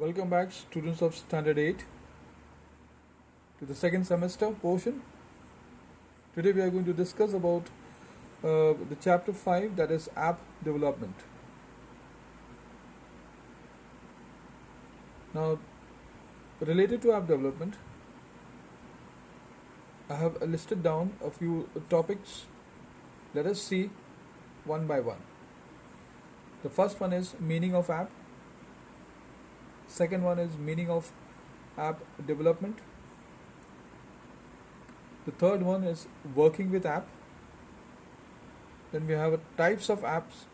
Welcome back, students of Standard 8, to the second semester portion. Today we are going to discuss about the chapter 5, that is app development. Now, related to app development, I have listed down a few topics. Let us see one by one. The first one is meaning of app. Second one is meaning of app development. The third one is working with app. Then we have types of apps,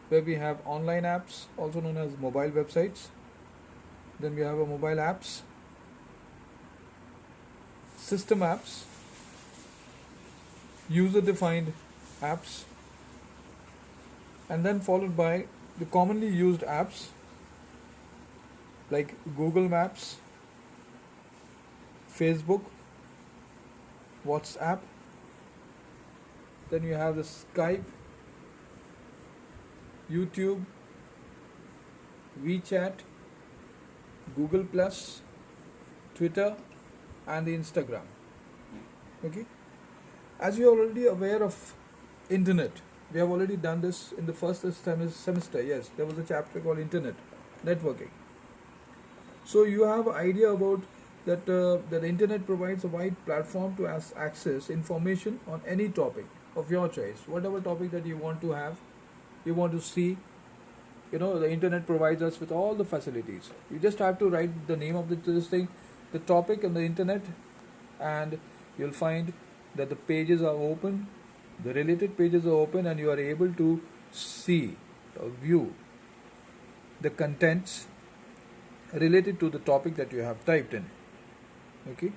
where we have online apps, also known as mobile websites. Then we have a mobile apps, system apps, user defined apps, and then followed by the commonly used apps like Google Maps, Facebook, WhatsApp. Then you have the Skype, YouTube, WeChat, Google Plus, Twitter, and the Instagram. Okay. As you are already aware of internet, we have already done this in the first semester. Yes, there was a chapter called Internet Networking. So you have an idea about that the internet provides a wide platform to access information on any topic of your choice, whatever topic that you want to have, you want to see. The internet provides us with all the facilities. You just have to write the name of this thing, the topic on the internet, and you'll find that the pages are open, the related pages are open, and you are able to see or view the contents related to the topic that you have typed in. Okay.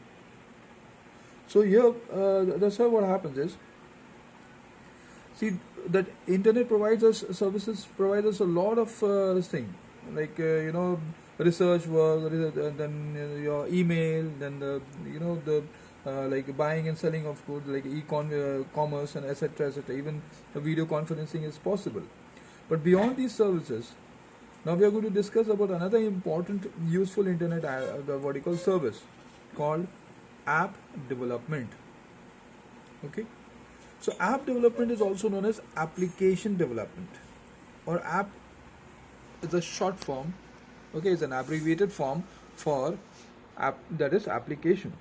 So here, that's how what happens is, see that internet provides us services, provides us a lot of thing, like research work, then your email, then the like buying and selling of goods, like commerce and etc. etc. Even the video conferencing is possible. But beyond these services, now we are going to discuss about another important useful internet what you call service called app development. Okay. So app development is also known as application development, or app is a short form. Okay, it's an abbreviated form for app, that is applications.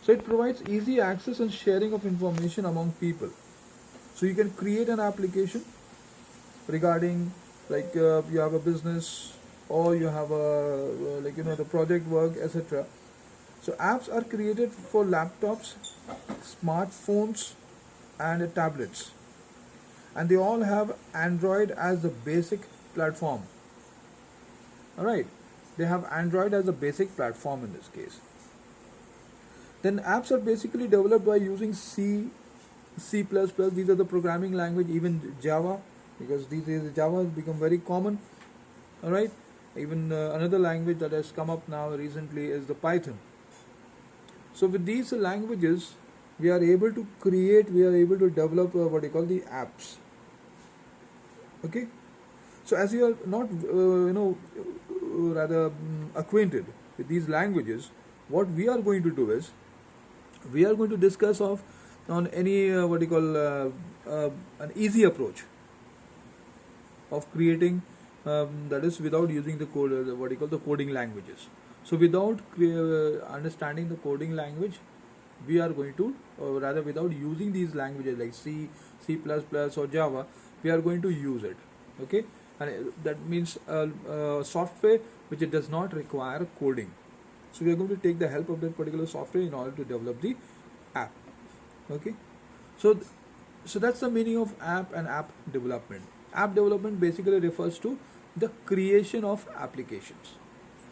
So it provides easy access and sharing of information among people. So you can create an application regarding, like you have a business, or you have a the project work, etc. So apps are created for laptops, smartphones, and tablets, and they all have Android as the basic platform. Alright, they have Android as a basic platform in this case. Then apps are basically developed by using C, C++, these are the programming language, even Java, because these days Java has become very common. Alright, even another language that has come up now recently is the Python. So with these languages, we are able to develop what you call the apps. Okay. So as you are not acquainted with these languages, what we are going to do is, we are going to discuss on any an easy approach of creating, that is without using the code, the coding languages. So without understanding the coding language, we are going to, or rather without using these languages like C, C++ or Java, we are going to use it. Okay, and that means software which it does not require coding. So we are going to take the help of that particular software in order to develop the app. Okay, so that's the meaning of app and app development. App development basically refers to the creation of applications.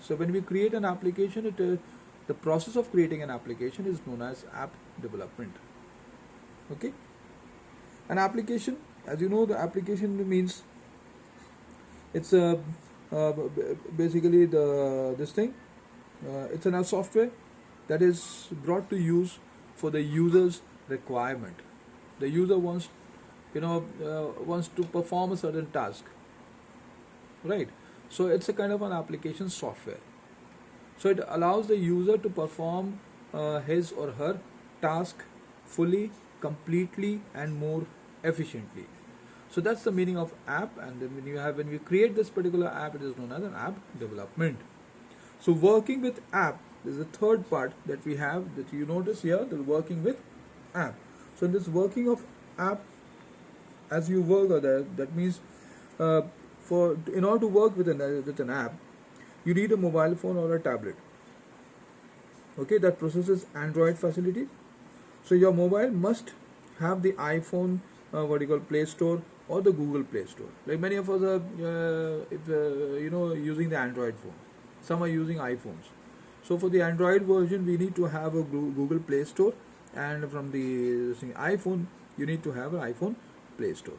So when we create an application, the process of creating an application is known as app development. Okay, an application, as you know, the application means it's basically this thing. It's a software that is brought to use for the user's requirement. The user wants to perform a certain task, right? So it's a kind of an application software. So it allows the user to perform his or her task fully, completely, and more efficiently. So that's the meaning of app. And then when we create this particular app, it is known as an app development. So working with app is the third part that we have, that you notice here, the working with app. So in this working of app, as you work on that means uh, in order to work with an app, you need a mobile phone or a tablet, okay, that processes Android facilities. So your mobile must have the iPhone, what you call Play Store, or the Google Play Store. Like many of us are, using the Android phone. Some are using iPhones. So for the Android version, we need to have a Google Play Store, and from the iPhone, you need to have an iPhone Play Store.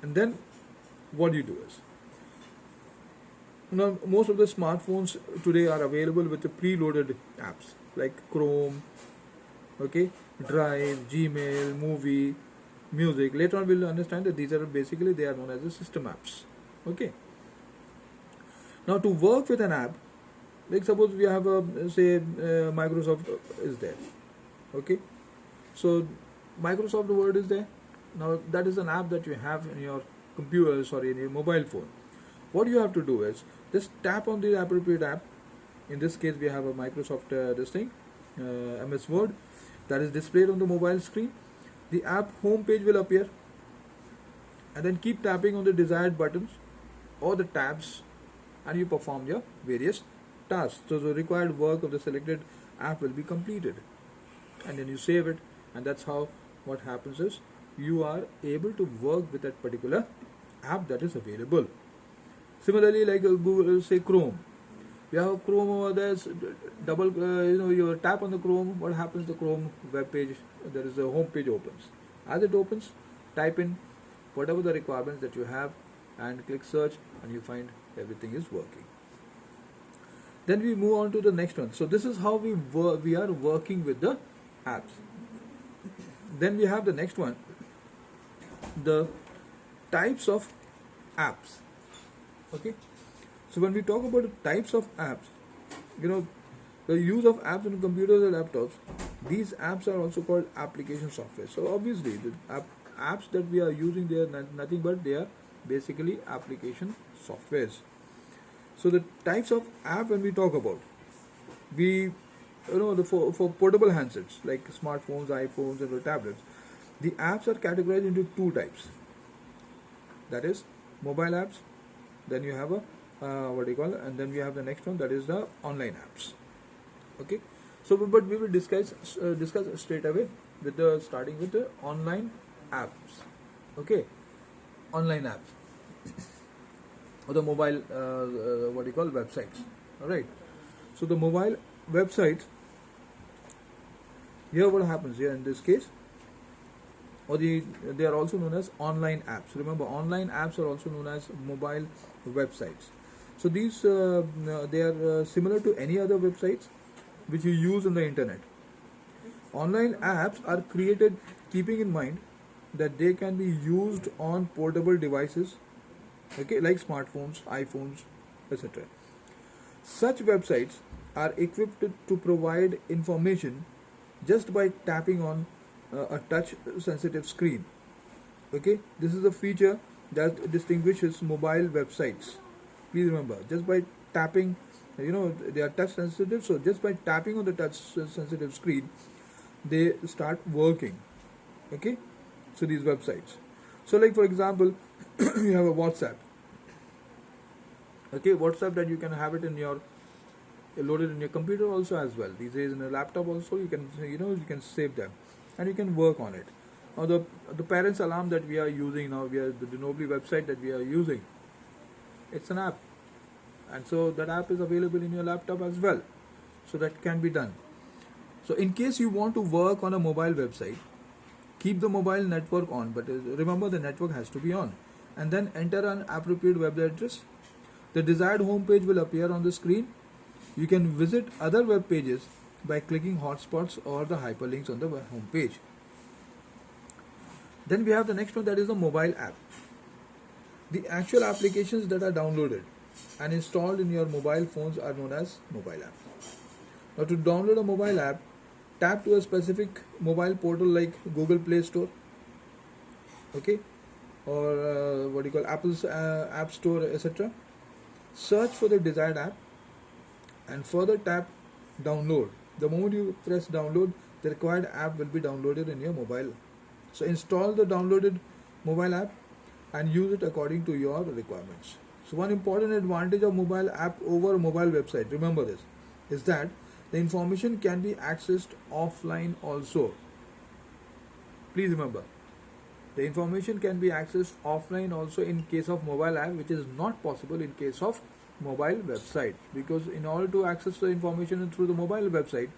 And then what you do is, most of the smartphones today are available with the preloaded apps like Chrome, okay, Drive, Gmail, Movie, Music. Later on, we'll understand that these are basically, they are known as the system apps. Okay. Now, to work with an app, like suppose we have Microsoft is there. Okay. So Microsoft Word is there. Now that is an app that you have in your computer, in your mobile phone. What you have to do is just tap on the appropriate app. In this case, we have a Microsoft MS Word, that is displayed on the mobile screen. The app home page will appear, and then keep tapping on the desired buttons or the tabs, and you perform your various tasks. So the required work of the selected app will be completed, and then you save it, and that's how what happens is you are able to work with that particular app that is available. Similarly, like Google, say Chrome, you have Chrome over there, you tap on the Chrome, what happens? The Chrome web page, there is a home page opens. As it opens, type in whatever the requirements that you have and click search, and you find everything is working. Then we move on to the next one. So this is how we are working with the apps. Then we have the next one, the types of apps. Okay. So when we talk about the types of apps, the use of apps on computers and laptops, these apps are also called application software. So obviously the apps that we are using, they are nothing but they are basically application softwares. So the types of app when we talk about, for portable handsets like smartphones, iPhones, and tablets, the apps are categorized into two types. That is mobile apps. Then you have and then we have the next one, that is the online apps. Okay. So, but we will discuss straight away with starting with the online apps. Okay, online apps or the mobile websites. All right. So the mobile websites. Here, what happens here in this case? They are also known as online apps. Remember, online apps are also known as mobile websites. So these they are similar to any other websites which you use on the internet. Online apps are created keeping in mind that they can be used on portable devices, okay, like smartphones, iPhones, etc. Such websites are equipped to provide information just by tapping on a touch sensitive screen. Okay, this is a feature that distinguishes mobile websites. Please remember, just by tapping, they are touch sensitive, so just by tapping on the touch sensitive screen, they start working. Okay, so these websites. So like for example, you have a WhatsApp. Okay, WhatsApp, that you can have it in your loaded in your computer also as well. These days in a laptop also you can save them and you can work on it. Now the parents alarm that we are using now, the Nobly website that we are using, it's an app, and so that app is available in your laptop as well. So that can be done. So in case you want to work on a mobile website, keep the mobile network on, but remember the network has to be on, and then enter an appropriate web address. The desired home page will appear on the screen. You can visit other web pages by clicking hotspots or the hyperlinks on the home page. Then we have the next one, that is the mobile app. The actual applications that are downloaded and installed in your mobile phones are known as mobile app. Now to download a mobile app, tap to a specific mobile portal like Google Play Store, okay, or what do you call Apple's App Store, etc. Search for the desired app and further tap download. The moment you press download, the required app will be downloaded in your mobile. So install the downloaded mobile app and use it according to your requirements. So one important advantage of mobile app over mobile website, remember this, is that the information can be accessed offline also. Please remember, the information can be accessed offline also in case of mobile app, which is not possible in case of mobile website, because in order to access the information through the mobile website,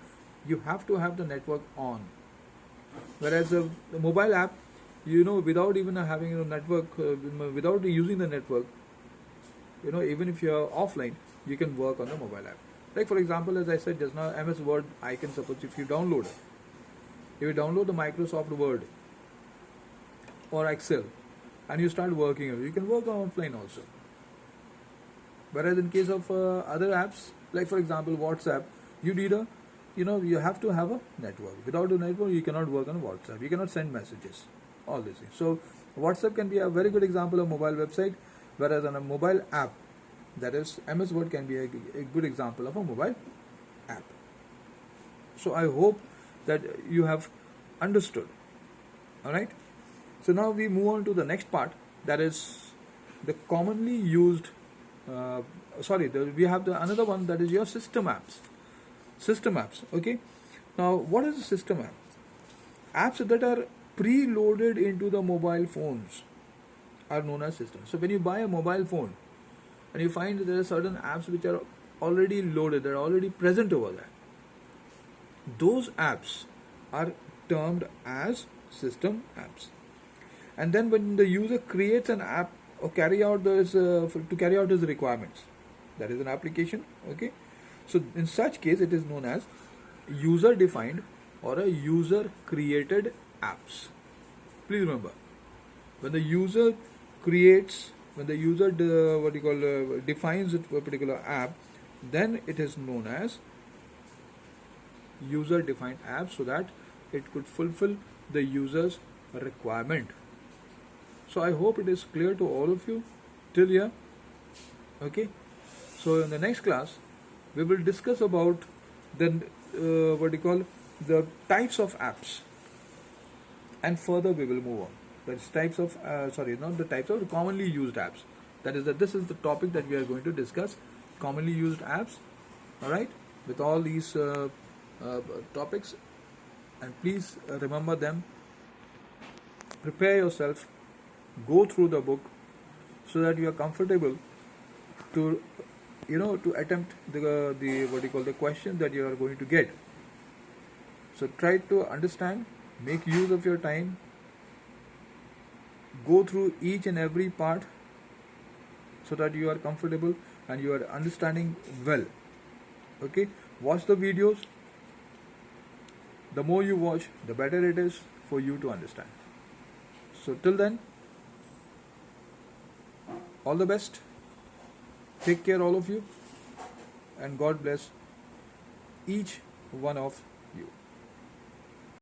you have to have the network on. Whereas the mobile app, without even having a network, without using the network, even if you are offline, you can work on the mobile app. Like for example, as I said just now, MS Word, I can suppose if you download it, if you download the Microsoft Word or Excel and you start working, you can work offline also. Whereas in case of other apps, like for example WhatsApp, you have to have a network. Without a network, you cannot work on WhatsApp. You cannot send messages. All these things. So WhatsApp can be a very good example of mobile website, whereas on a mobile app, that is MS Word, can be a good example of a mobile app. So I hope that you have understood. Alright. So now we move on to the next part, that is the commonly used we have another one, that is your system apps. System apps, okay. Now what is a system app? Apps that are preloaded into the mobile phones are known as systems. So when you buy a mobile phone and you find that there are certain apps which are already loaded, they're already present over there, those apps are termed as system apps. And then when the user creates an app or carry out his requirements, that is an application, okay. So in such case, it is known as user defined or a user created apps. Please remember, when the user creates, when the user defines a particular app, then it is known as user defined app, so that it could fulfill the user's requirement. So I hope it is clear to all of you till here. Okay. So in the next class, we will discuss about the the types of apps, and further we will move on. That's types of not the types of commonly used apps. This is the topic that we are going to discuss, commonly used apps. All right, with all these topics, and please remember them. Prepare yourself, go through the book, so that you are comfortable to attempt the question that you are going to get. So try to understand, make use of your time, go through each and every part, so that you are comfortable and you are understanding well. Okay, watch the videos. The more you watch, the better it is for you to understand. So till then, all the best. Take care, all of you, and God bless each one of